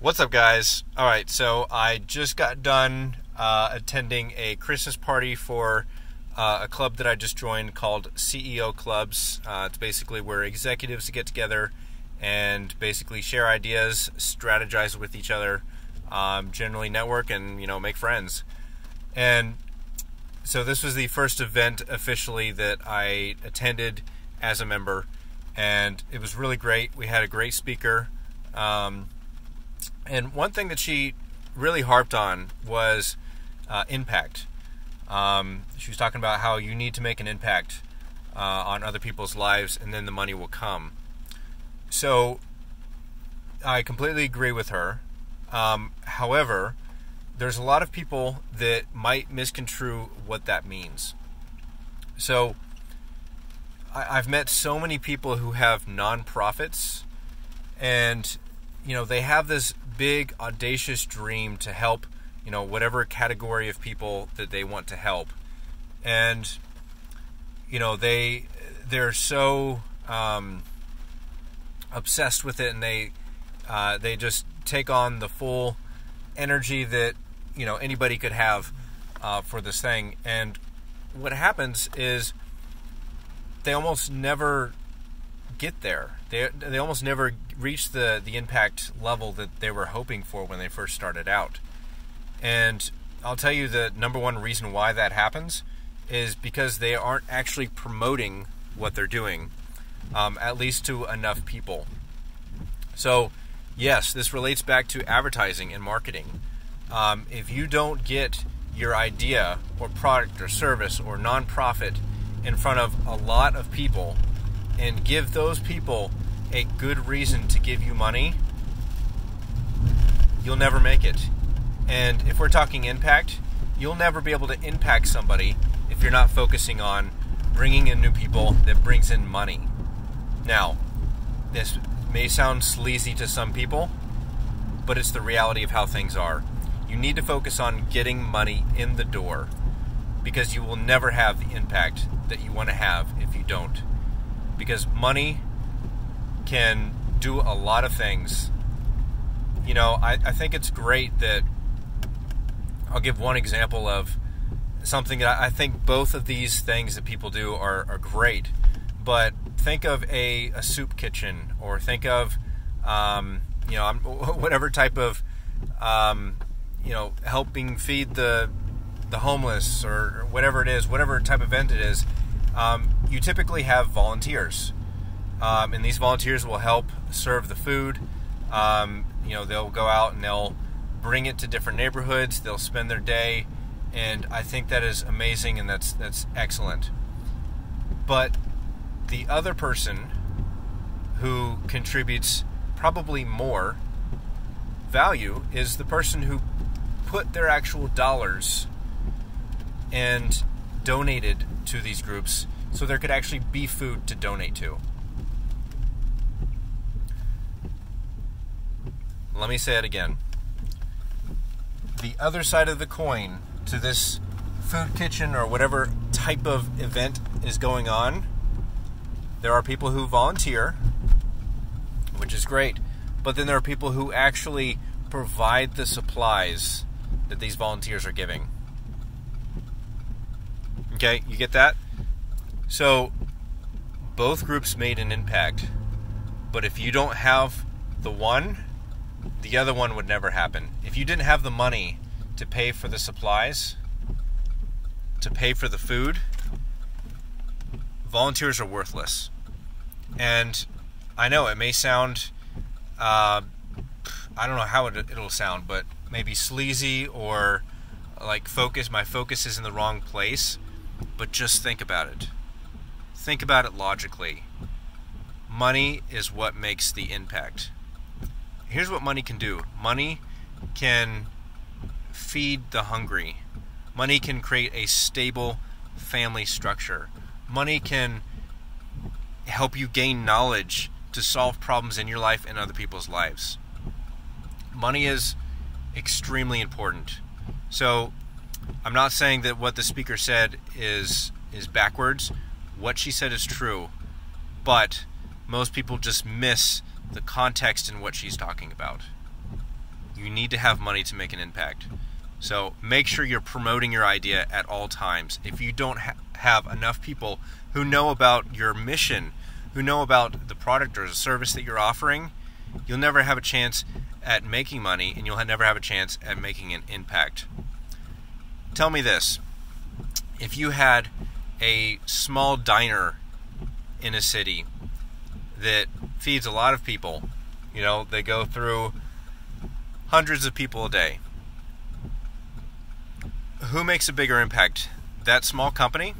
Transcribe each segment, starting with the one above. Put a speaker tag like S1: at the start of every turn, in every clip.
S1: What's up, guys? All right, so I just got done attending a Christmas party for a club that I just joined called CEO Clubs. It's basically where executives get together and basically share ideas, strategize with each other, generally network and, make friends. And so this was the first event officially that I attended as a member, and it was really great. We had a great speaker. And one thing that she really harped on was impact. She was talking about how you need to make an impact on other people's lives, and then the money will come. So I completely agree with her. However, there's a lot of people that might misconstrue what that means. So I've met so many people who have nonprofits, and they have this big, audacious dream to help, whatever category of people that they want to help. And, they're so obsessed with it, and they just take on the full energy that, anybody could have for this thing. And what happens is they almost never get there. They almost never reach the impact level that they were hoping for when they first started out. And I'll tell you the number one reason why that happens is because they aren't actually promoting what they're doing, at least to enough people. So yes, this relates back to advertising and marketing. If you don't get your idea or product or service or nonprofit in front of a lot of people and give those people a good reason to give you money, you'll never make it. And if we're talking impact, you'll never be able to impact somebody if you're not focusing on bringing in new people that brings in money. Now, this may sound sleazy to some people, but it's the reality of how things are. You need to focus on getting money in the door, because you will never have the impact that you want to have if you don't. Because money can do a lot of things. I think it's great that I'll give one example of something that I think both of these things that people do are great. But think of a soup kitchen, or think of whatever type of helping feed the homeless, or whatever it is, whatever type of event it is. You typically have volunteers, and these volunteers will help serve the food. They'll go out and they'll bring it to different neighborhoods. They'll spend their day, and I think that is amazing, and that's excellent. But the other person who contributes probably more value is the person who put their actual dollars and donated to these groups so there could actually be food to donate to. Let me say it again. The other side of the coin to this food kitchen or whatever type of event is going on, there are people who volunteer, which is great, but then there are people who actually provide the supplies that these volunteers are giving. Okay, you get that? So both groups made an impact, but if you don't have the one, the other one would never happen. If you didn't have the money to pay for the supplies, to pay for the food, volunteers are worthless. And I know it may sound, I don't know how it'll sound, but maybe sleazy or like my focus is in the wrong place. But just think about it. Think about it logically. Money is what makes the impact. Here's what money can do. Money can feed the hungry. Money can create a stable family structure. Money can help you gain knowledge to solve problems in your life and other people's lives. Money is extremely important. So I'm not saying that what the speaker said is backwards. What she said is true, but most people just miss the context in what she's talking about. You need to have money to make an impact. So make sure you're promoting your idea at all times. If you don't have enough people who know about your mission, who know about the product or the service that you're offering, you'll never have a chance at making money, and you'll never have a chance at making an impact. Tell me this. If you had a small diner in a city that feeds a lot of people, they go through hundreds of people a day, who makes a bigger impact? That small company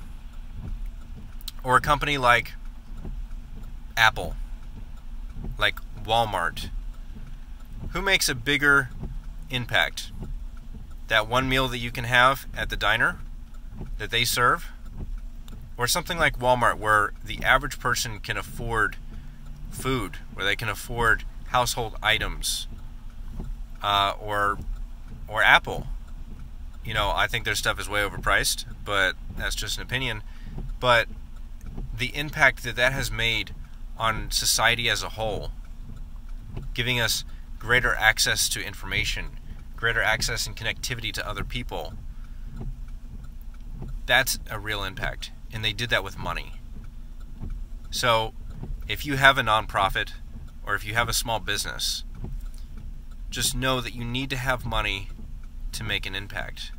S1: or a company like Apple, like Walmart? Who makes a bigger impact? That one meal that you can have at the diner that they serve? Or something like Walmart, where the average person can afford food, where they can afford household items? Or Apple. I think their stuff is way overpriced, but that's just an opinion. But the impact that has made on society as a whole, giving us greater access to information, greater access and connectivity to other people, that's a real impact. And they did that with money. So if you have a nonprofit or if you have a small business, just know that you need to have money to make an impact.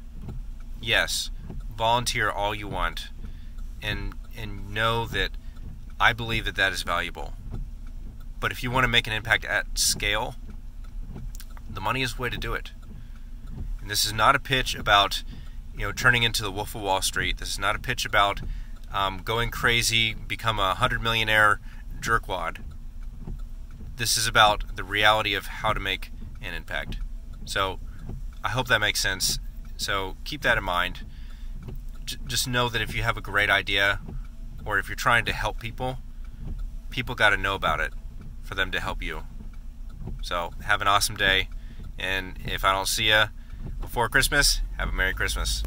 S1: Yes, volunteer all you want, and know that I believe that is valuable. But if you want to make an impact at scale, the money is the way to do it. And this is not a pitch about turning into the Wolf of Wall Street. This is not a pitch about going crazy, become a 100-millionaire jerkwad. This is about the reality of how to make an impact. So I hope that makes sense. So keep that in mind. Just know that if you have a great idea, or if you're trying to help people got to know about it for them to help you. So have an awesome day, and if I don't see you before Christmas, have a Merry Christmas.